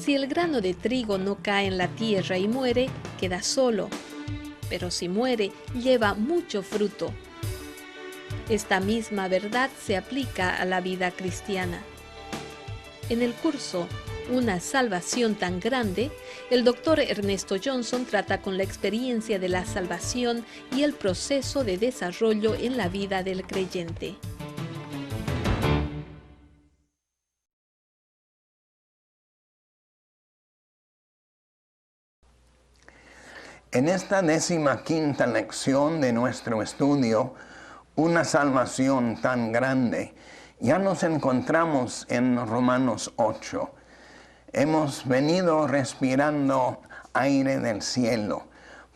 Si el grano de trigo no cae en la tierra y muere, queda solo, pero si muere, lleva mucho fruto. Esta misma verdad se aplica a la vida cristiana. En el curso Una salvación tan grande, el Dr. Ernesto Johnson trata con la experiencia de la salvación y el proceso de desarrollo en la vida del creyente. En esta 15ª lección de nuestro estudio, Una salvación tan grande, ya nos encontramos en Romanos 8. Hemos venido respirando aire del cielo,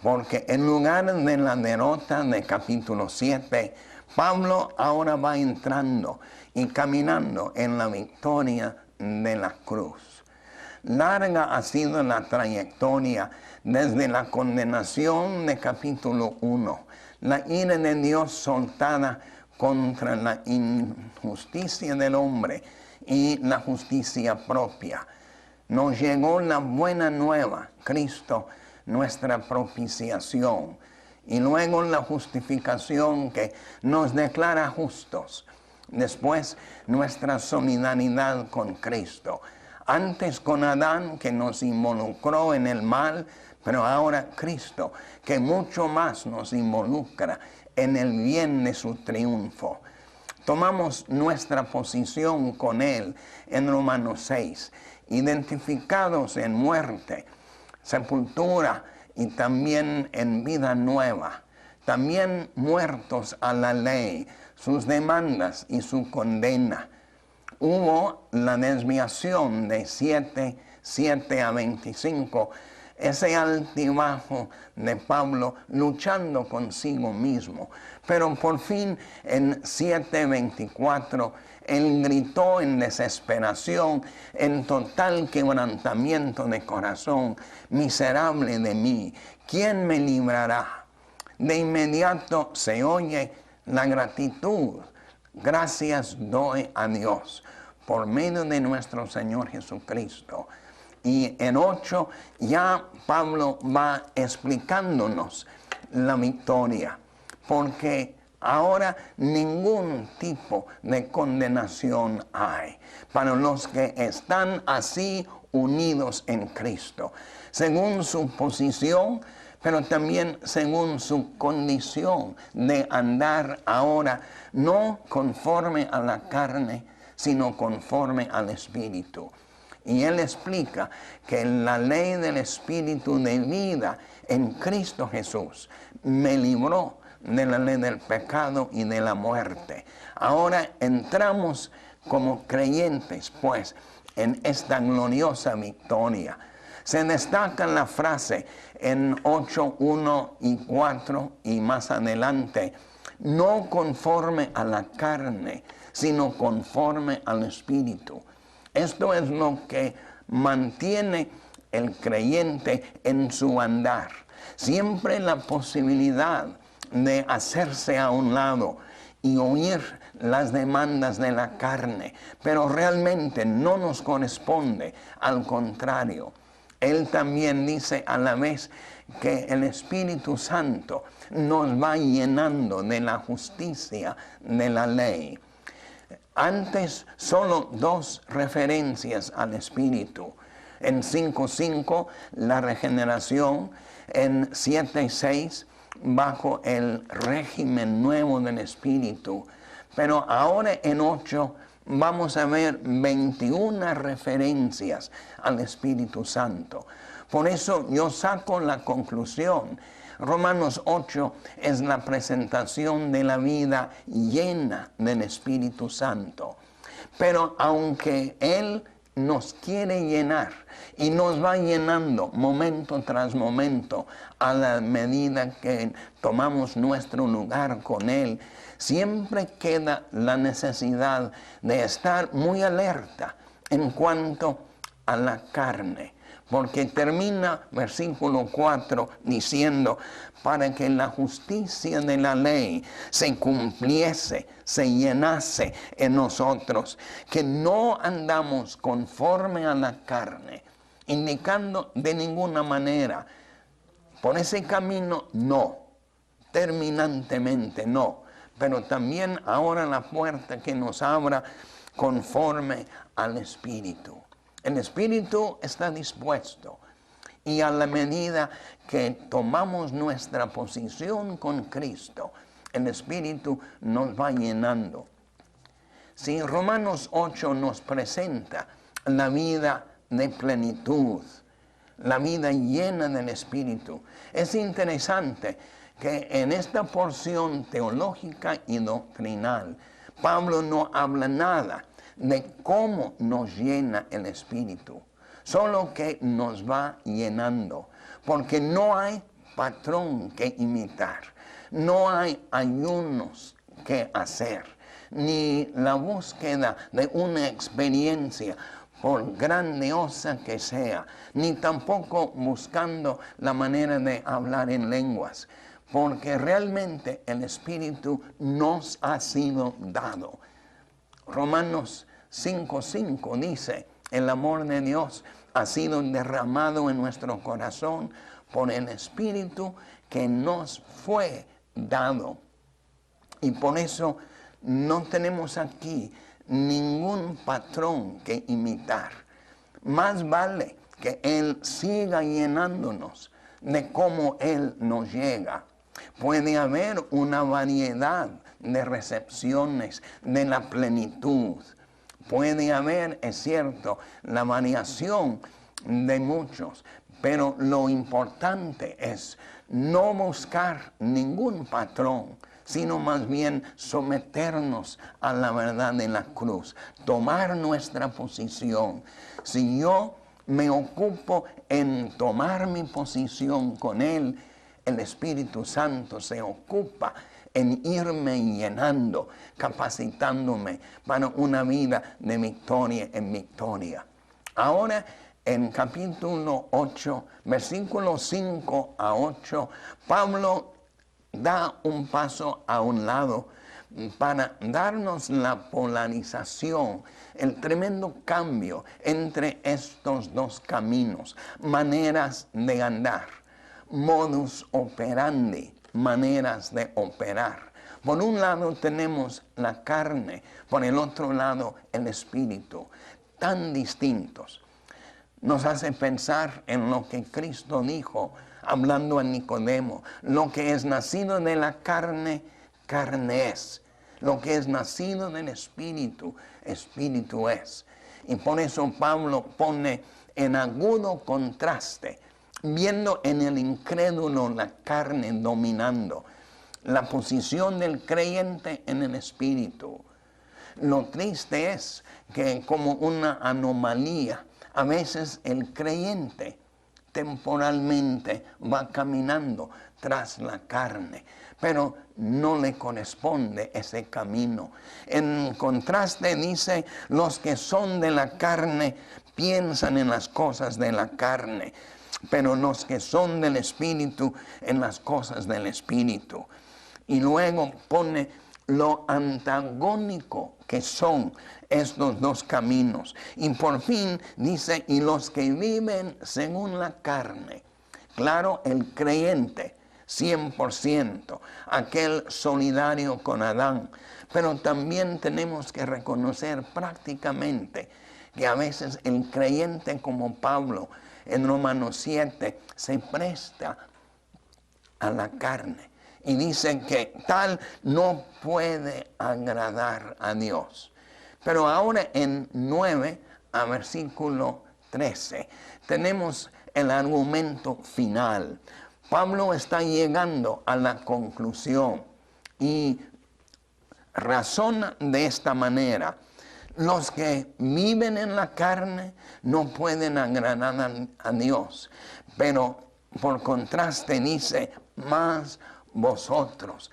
porque en lugar de la derrota de capítulo 7, Pablo ahora va entrando y caminando en la victoria de la cruz. Larga ha sido la trayectoria desde la condenación de capítulo 1, la ira de Dios soltada contra la injusticia del hombre y la justicia propia. Nos llegó la buena nueva, Cristo, nuestra propiciación, y luego la justificación que nos declara justos. Después, nuestra solidaridad con Cristo. Antes con Adán, que nos involucró en el mal, pero ahora Cristo, que mucho más nos involucra en el bien de su triunfo. Tomamos nuestra posición con Él en Romanos 6, identificados en muerte, sepultura y también en vida nueva, también muertos a la ley, sus demandas y su condena. Hubo la desviación de 7 a 25, ese altibajo de Pablo luchando consigo mismo. Pero por fin en 7:24, él gritó en desesperación, en total quebrantamiento de corazón: miserable de mí, ¿quién me librará? De inmediato se oye la gratitud. Gracias doy a Dios por medio de nuestro Señor Jesucristo. Y en 8 ya Pablo va explicándonos la victoria, porque ahora ningún tipo de condenación hay para los que están así unidos en Cristo, según su posición, pero también según su condición de andar ahora no conforme a la carne, sino conforme al Espíritu. Y él explica que la ley del Espíritu de vida en Cristo Jesús me libró de la ley del pecado y de la muerte. Ahora entramos como creyentes, pues, en esta gloriosa victoria. Se destaca la frase en 8, 1 y 4 y más adelante: no conforme a la carne, sino conforme al Espíritu. Esto es lo que mantiene el creyente en su andar. Siempre la posibilidad de hacerse a un lado y oír las demandas de la carne, pero realmente no nos corresponde, al contrario. Él también dice a la vez que el Espíritu Santo nos va llenando de la justicia de la ley. Antes solo 2 referencias al Espíritu. En 5:5 la regeneración, en 7:6 bajo el régimen nuevo del Espíritu. Pero ahora en 8 vamos a ver 21 referencias al Espíritu Santo. Por eso yo saco la conclusión: Romanos 8 es la presentación de la vida llena del Espíritu Santo. Pero aunque Él nos quiere llenar y nos va llenando momento tras momento a la medida que tomamos nuestro lugar con Él, siempre queda la necesidad de estar muy alerta en cuanto a la carne. Porque termina versículo 4 diciendo: para que la justicia de la ley se cumpliese, se llenase en nosotros, que no andamos conforme a la carne, indicando de ninguna manera, por ese camino no, terminantemente no, pero también ahora la puerta que nos abra conforme al Espíritu. El Espíritu está dispuesto y a la medida que tomamos nuestra posición con Cristo, el Espíritu nos va llenando. Si Romanos 8 nos presenta la vida de plenitud, la vida llena del Espíritu, es interesante que en esta porción teológica y doctrinal, Pablo no habla nada de cómo nos llena el Espíritu, solo que nos va llenando, porque no hay patrón que imitar, no hay ayunos que hacer, ni la búsqueda de una experiencia, por grandiosa que sea, ni tampoco buscando la manera de hablar en lenguas, porque realmente el Espíritu nos ha sido dado. Romanos 5:5 dice, el amor de Dios ha sido derramado en nuestro corazón por el Espíritu que nos fue dado. Y por eso no tenemos aquí ningún patrón que imitar. Más vale que Él siga llenándonos de cómo Él nos llega. Puede haber una variedad de recepciones de la plenitud. Puede haber, es cierto, la variación de muchos, pero lo importante es no buscar ningún patrón, sino más bien someternos a la verdad de la cruz, tomar nuestra posición. Si yo me ocupo en tomar mi posición con Él, el Espíritu Santo se ocupa en irme llenando, capacitándome para una vida de victoria en victoria. Ahora, en capítulo 8, versículos 5 a 8, Pablo da un paso a un lado para darnos la polarización, el tremendo cambio entre estos dos caminos, maneras de andar, modus operandi, maneras de operar. Por un lado tenemos la carne, por el otro lado el espíritu, tan distintos. Nos hace pensar en lo que Cristo dijo, hablando a Nicodemo, lo que es nacido de la carne, carne es. Lo que es nacido del espíritu, espíritu es. Y por eso Pablo pone en agudo contraste, viendo en el incrédulo la carne dominando, la posición del creyente en el espíritu. Lo triste es que como una anomalía, a veces el creyente temporalmente va caminando tras la carne, pero no le corresponde ese camino. En contraste dice, los que son de la carne piensan en las cosas de la carne, pero los que son del Espíritu en las cosas del Espíritu. Y luego pone lo antagónico que son estos dos caminos. Y por fin dice, y los que viven según la carne. Claro, el creyente, 100%, aquel solidario con Adán. Pero también tenemos que reconocer prácticamente que a veces el creyente como Pablo en Romanos 7 se presta a la carne. Y dice que tal no puede agradar a Dios. Pero ahora en 9 a versículo 13 tenemos el argumento final. Pablo está llegando a la conclusión y razona de esta manera. Los que viven en la carne no pueden agradar a Dios. Pero por contraste dice, más vosotros.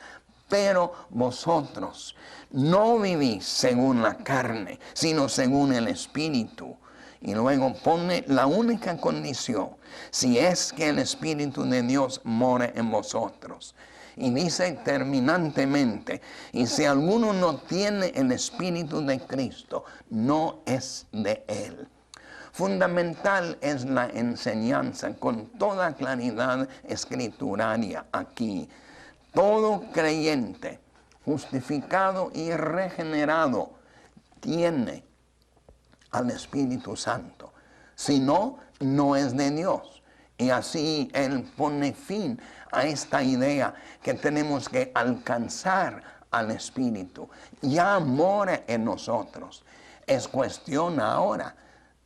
Pero vosotros no vivís según la carne, sino según el Espíritu. Y luego pone la única condición, si es que el Espíritu de Dios mora en vosotros. Y dice terminantemente, y si alguno no tiene el Espíritu de Cristo, no es de Él. Fundamental es la enseñanza con toda claridad escrituraria aquí. Todo creyente, justificado y regenerado, tiene al Espíritu Santo. Si no, no es de Dios. Y así Él pone fin a esta idea que tenemos que alcanzar al Espíritu. Ya mora en nosotros. Es cuestión ahora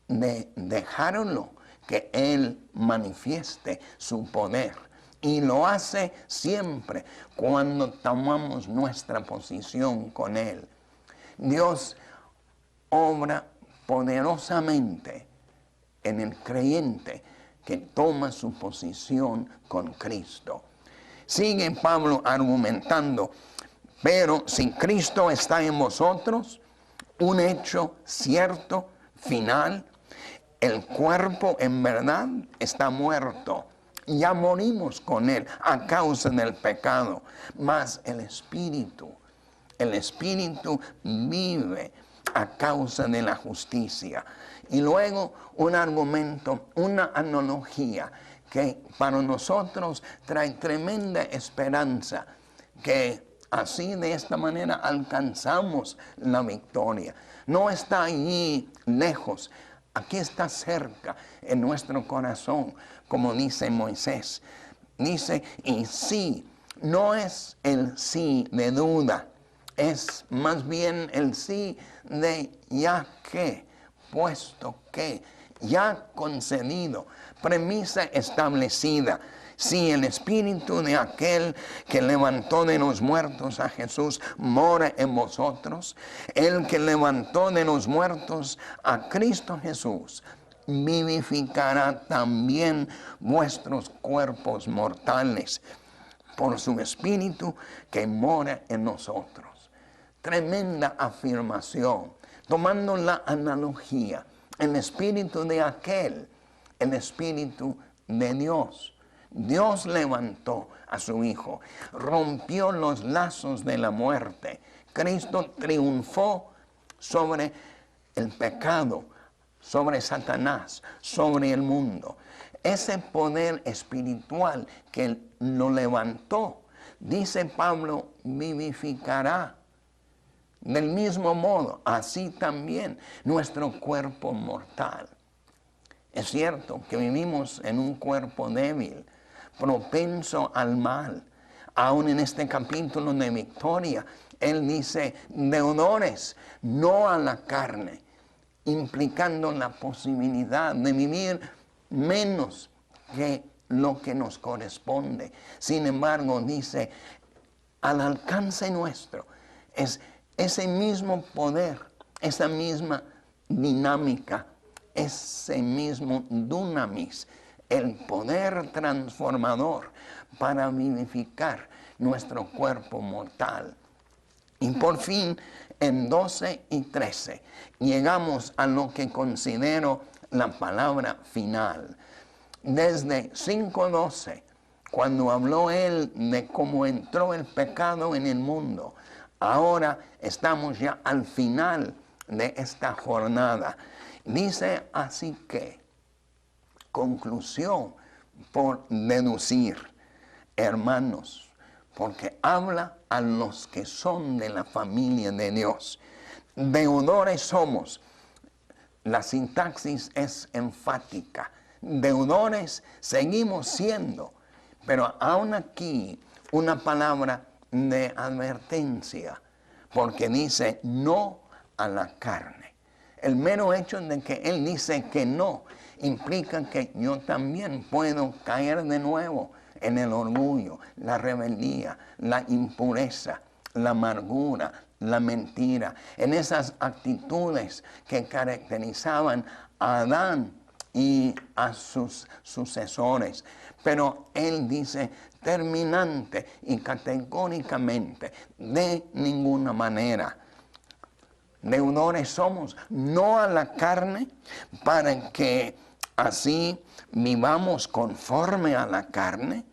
de dejarlo que Él manifieste su poder. Y lo hace siempre cuando tomamos nuestra posición con Él. Dios obra poderosamente en el creyente que toma su posición con Cristo. Sigue Pablo argumentando, pero si Cristo está en vosotros, un hecho cierto, final, el cuerpo en verdad está muerto. Ya morimos con él a causa del pecado, mas el Espíritu vive a causa de la justicia. Y luego un argumento, una analogía que para nosotros trae tremenda esperanza, que así de esta manera alcanzamos la victoria. No está allí lejos, aquí está cerca en nuestro corazón, como dice Moisés. Dice, y sí, no es el sí de duda, es más bien el sí de ya que, puesto que, ya concedido, premisa establecida. Si el Espíritu de aquel que levantó de los muertos a Jesús mora en vosotros, el que levantó de los muertos a Cristo Jesús, vivificará también vuestros cuerpos mortales por su Espíritu que mora en nosotros. Tremenda afirmación, tomando la analogía, el Espíritu de aquel, el Espíritu de Dios. Dios levantó a su Hijo, rompió los lazos de la muerte. Cristo triunfó sobre el pecado, sobre Satanás, sobre el mundo. Ese poder espiritual que lo levantó, dice Pablo, vivificará. Del mismo modo, así también nuestro cuerpo mortal. Es cierto que vivimos en un cuerpo débil, propenso al mal. Aún en este capítulo de Victoria, él dice, deudores, no a la carne, implicando la posibilidad de vivir menos que lo que nos corresponde. Sin embargo, dice, al alcance nuestro, es ese mismo poder, esa misma dinámica, ese mismo dunamis, el poder transformador para vivificar nuestro cuerpo mortal. Y por fin, en 12 y 13, llegamos a lo que considero la palabra final. Desde 5:12, cuando habló él de cómo entró el pecado en el mundo, ahora estamos ya al final de esta jornada. Dice así que, conclusión por deducir, hermanos, porque habla a los que son de la familia de Dios. Deudores somos. La sintaxis es enfática. Deudores seguimos siendo, pero aún aquí una palabra de advertencia, porque dice no a la carne. El mero hecho de que él dice que no implica que yo también puedo caer de nuevo en el orgullo, la rebeldía, la impureza, la amargura, la mentira, en esas actitudes que caracterizaban a Adán y a sus sucesores. Pero él dice terminante y categóricamente, de ninguna manera. Deudores somos, no a la carne, para que así vivamos conforme a la carne,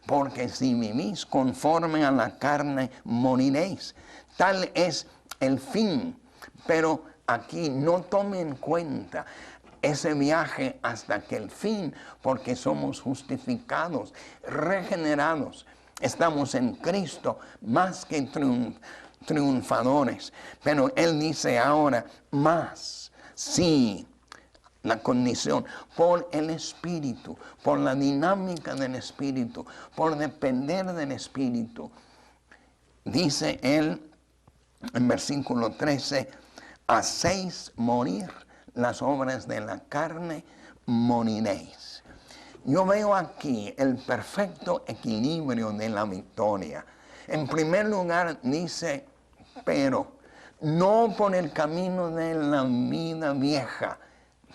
porque si vivís conforme a la carne, moriréis. Tal es el fin, pero aquí no tome en cuenta ese viaje hasta que el fin, porque somos justificados, regenerados. Estamos en Cristo más que triunfadores. Pero Él dice ahora, más, sí, la condición, por el Espíritu, por la dinámica del Espíritu, por depender del Espíritu. Dice Él en versículo 13, hacéis morir las obras de la carne, moriréis. Yo veo aquí el perfecto equilibrio de la victoria. En primer lugar dice, pero no por el camino de la vida vieja,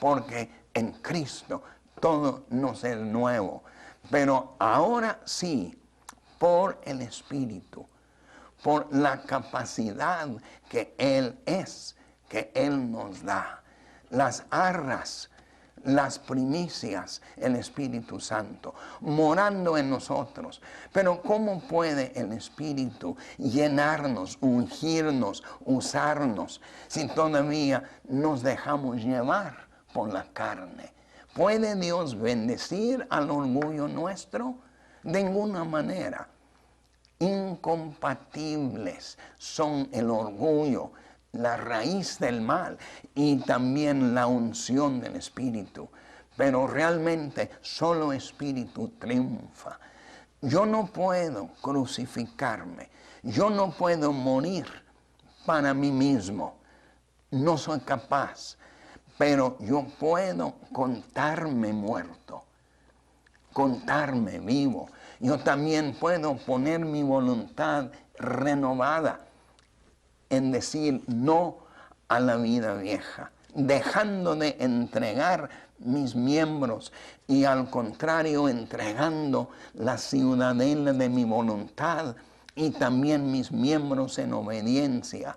porque en Cristo todo nos es nuevo. Pero ahora sí, por el Espíritu, por la capacidad que Él es, que Él nos da. Las arras, las primicias, el Espíritu Santo, morando en nosotros. Pero ¿cómo puede el Espíritu llenarnos, ungirnos, usarnos, si todavía nos dejamos llevar por la carne? ¿Puede Dios bendecir al orgullo nuestro? De ninguna manera. Incompatibles son el orgullo, la raíz del mal y también la unción del Espíritu. Pero realmente solo Espíritu triunfa. Yo no puedo crucificarme, yo no puedo morir para mí mismo. No soy capaz. Pero yo puedo contarme muerto, contarme vivo. Yo también puedo poner mi voluntad renovada en decir no a la vida vieja, dejando de entregar mis miembros y al contrario entregando la ciudadela de mi voluntad y también mis miembros en obediencia.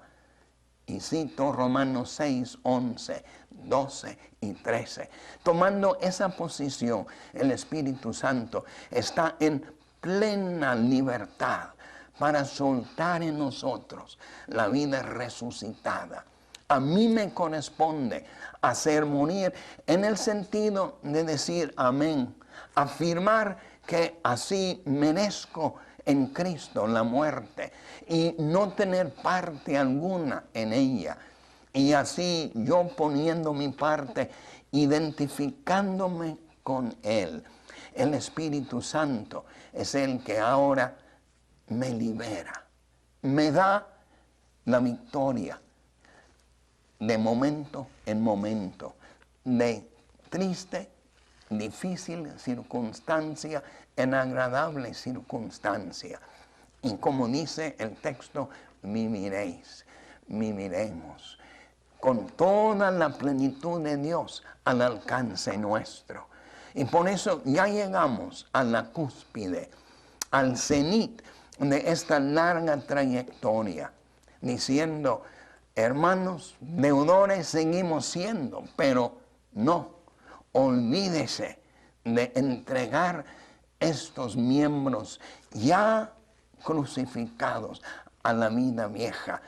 Y cito Romanos 6, 11, 12 y 13. Tomando esa posición, el Espíritu Santo está en plena libertad para soltar en nosotros la vida resucitada. A mí me corresponde hacer morir en el sentido de decir amén, afirmar que así merezco en Cristo la muerte y no tener parte alguna en ella. Y así yo poniendo mi parte, identificándome con Él. El Espíritu Santo es el que ahora me libera, me da la victoria de momento en momento, de triste, difícil circunstancia en agradable circunstancia. Y como dice el texto, viviréis, viviremos, con toda la plenitud de Dios al alcance nuestro. Y por eso ya llegamos a la cúspide, al cenit de esta larga trayectoria, diciendo, hermanos, deudores seguimos siendo, pero no, olvídese de entregar estos miembros ya crucificados a la vida vieja.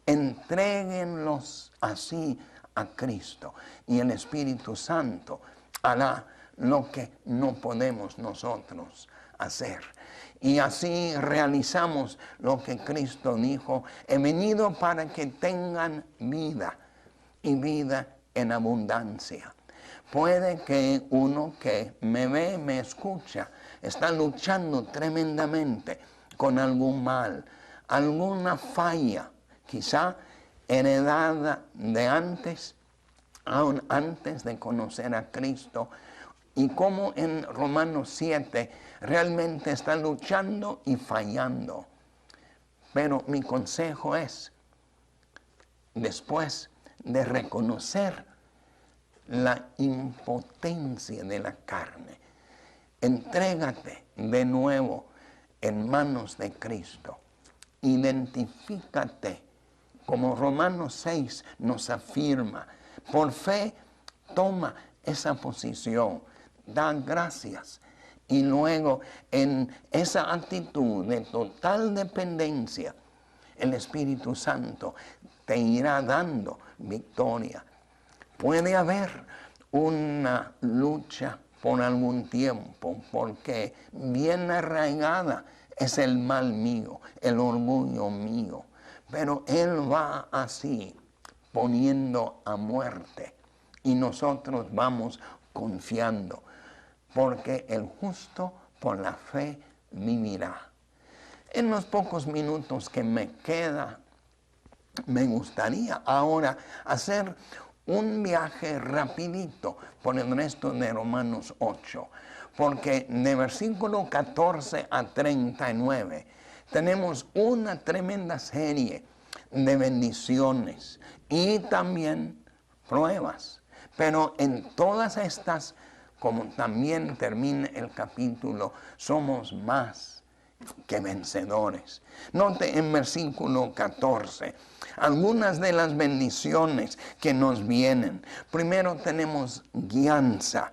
Entréguenlos así a Cristo y el Espíritu Santo hará lo que no podemos nosotros hacer. Y así realizamos lo que Cristo dijo: he venido para que tengan vida y vida en abundancia. Puede que uno que me ve, me escucha, está luchando tremendamente con algún mal, alguna falla, quizá heredada de antes, aún antes de conocer a Cristo, y como en Romanos 7 realmente está luchando y fallando. Pero mi consejo es, después de reconocer la impotencia de la carne, entrégate de nuevo en manos de Cristo. Identifícate, como Romanos 6 nos afirma. Por fe, toma esa posición, da gracias. Y luego, en esa actitud de total dependencia, el Espíritu Santo te irá dando victoria. Puede haber una lucha por algún tiempo, porque bien arraigada es el mal mío, el orgullo mío. Pero Él va así, poniendo a muerte, y nosotros vamos confiando, porque el justo por la fe vivirá. En los pocos minutos que me queda, me gustaría ahora hacer un viaje rapidito por el resto de Romanos 8, porque de versículo 14 a 39 tenemos una tremenda serie de bendiciones y también pruebas. Pero en todas estas, como también termina el capítulo, somos más que vencedores. Note en versículo 14 algunas de las bendiciones que nos vienen. Primero tenemos guianza.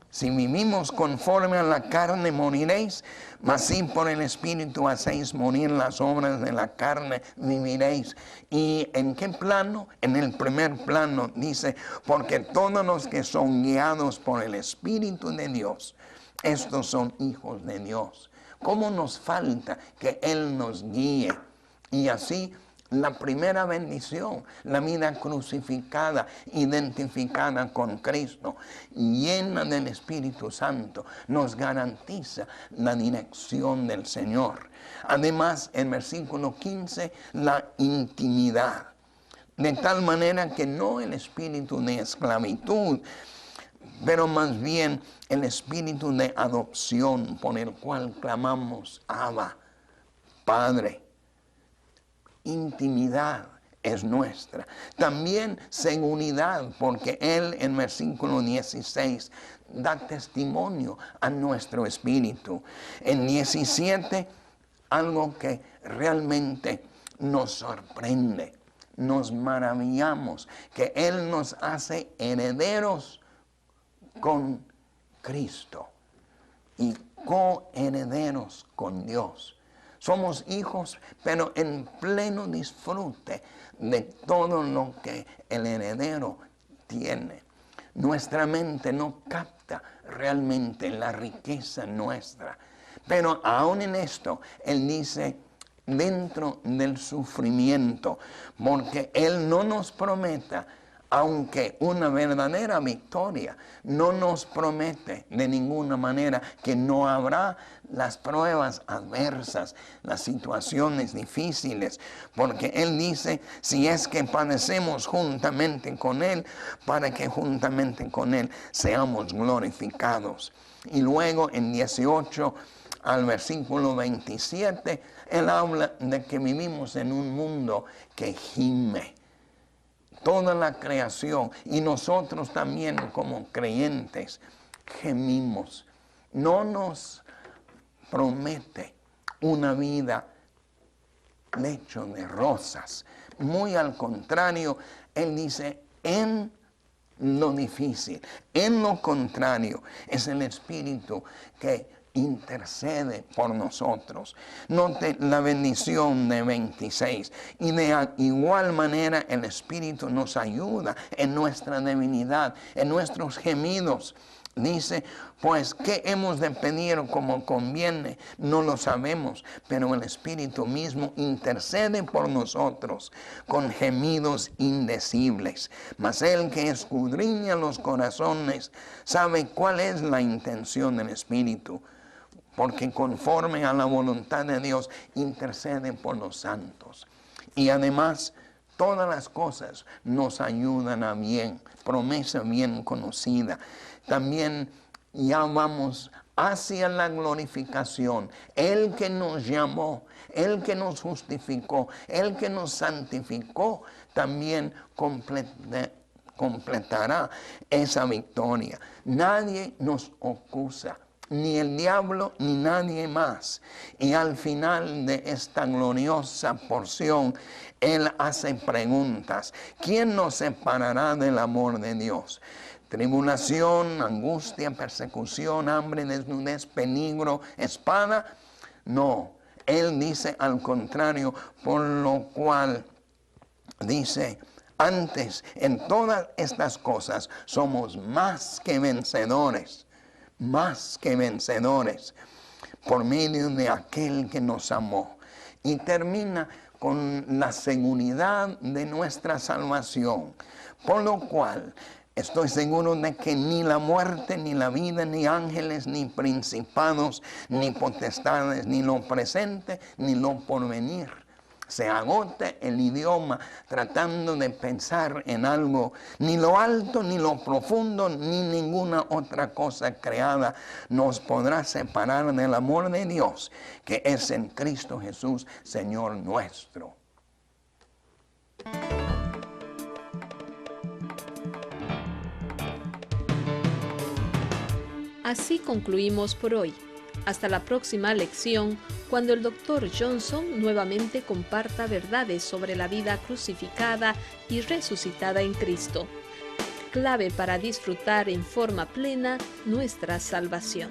Si vivimos conforme a la carne moriréis, mas si por el Espíritu hacéis morir las obras de la carne, viviréis. ¿Y en qué plano? En el primer plano dice, porque todos los que son guiados por el Espíritu de Dios, estos son hijos de Dios. ¿Cómo nos falta que Él nos guíe? Y así la primera bendición, la vida crucificada, identificada con Cristo, llena del Espíritu Santo, nos garantiza la dirección del Señor. Además, en versículo 15, la intimidad. De tal manera que no el espíritu de esclavitud, pero más bien el espíritu de adopción por el cual clamamos, Abba, Padre. Intimidad es nuestra. También seguridad, porque Él en versículo 16 da testimonio a nuestro espíritu. En 17, algo que realmente nos sorprende, nos maravillamos, que Él nos hace herederos con Cristo y coherederos con Dios. Somos hijos, pero en pleno disfrute de todo lo que el heredero tiene. Nuestra mente no capta realmente la riqueza nuestra. Pero aún en esto, Él dice, dentro del sufrimiento, porque Él no nos prometa, aunque una verdadera victoria, no nos promete de ninguna manera que no habrá las pruebas adversas, las situaciones difíciles, porque Él dice, si es que padecemos juntamente con Él, para que juntamente con Él seamos glorificados. Y luego en 18 al versículo 27, Él habla de que vivimos en un mundo que gime. Toda la creación y nosotros también como creyentes gemimos. No nos promete una vida lecho de rosas. Muy al contrario, Él dice, en lo difícil, en lo contrario, es el Espíritu que intercede por nosotros. Note la bendición de 26. Y de igual manera el Espíritu nos ayuda en nuestra debilidad, en nuestros gemidos. Dice, pues, ¿qué hemos de pedir como conviene? No lo sabemos, pero el Espíritu mismo intercede por nosotros con gemidos indecibles. Mas Él que escudriña los corazones sabe cuál es la intención del Espíritu, porque conforme a la voluntad de Dios intercede por los santos. Y además, todas las cosas nos ayudan a bien, promesa bien conocida. También ya vamos hacia la glorificación. Él que nos llamó, Él que nos justificó, Él que nos santificó, también completará esa victoria. Nadie nos acusa, ni el diablo ni nadie más. Y al final de esta gloriosa porción, Él hace preguntas. ¿Quién nos separará del amor de Dios? Tribulación, angustia, persecución, hambre, desnudez, peligro, espada. No, Él dice al contrario, por lo cual dice, Antes, en todas estas cosas, somos más que vencedores por medio de aquel que nos amó. Y termina con la seguridad de nuestra salvación, por lo cual estoy seguro de que ni la muerte, ni la vida, ni ángeles, ni principados, ni potestades, ni lo presente, ni lo porvenir. Se agote el idioma tratando de pensar en algo, ni lo alto, ni lo profundo, ni ninguna otra cosa creada nos podrá separar del amor de Dios, que es en Cristo Jesús, Señor nuestro. Así concluimos por hoy. Hasta la próxima lección, cuando el Dr. Johnson nuevamente comparta verdades sobre la vida crucificada y resucitada en Cristo, clave para disfrutar en forma plena nuestra salvación.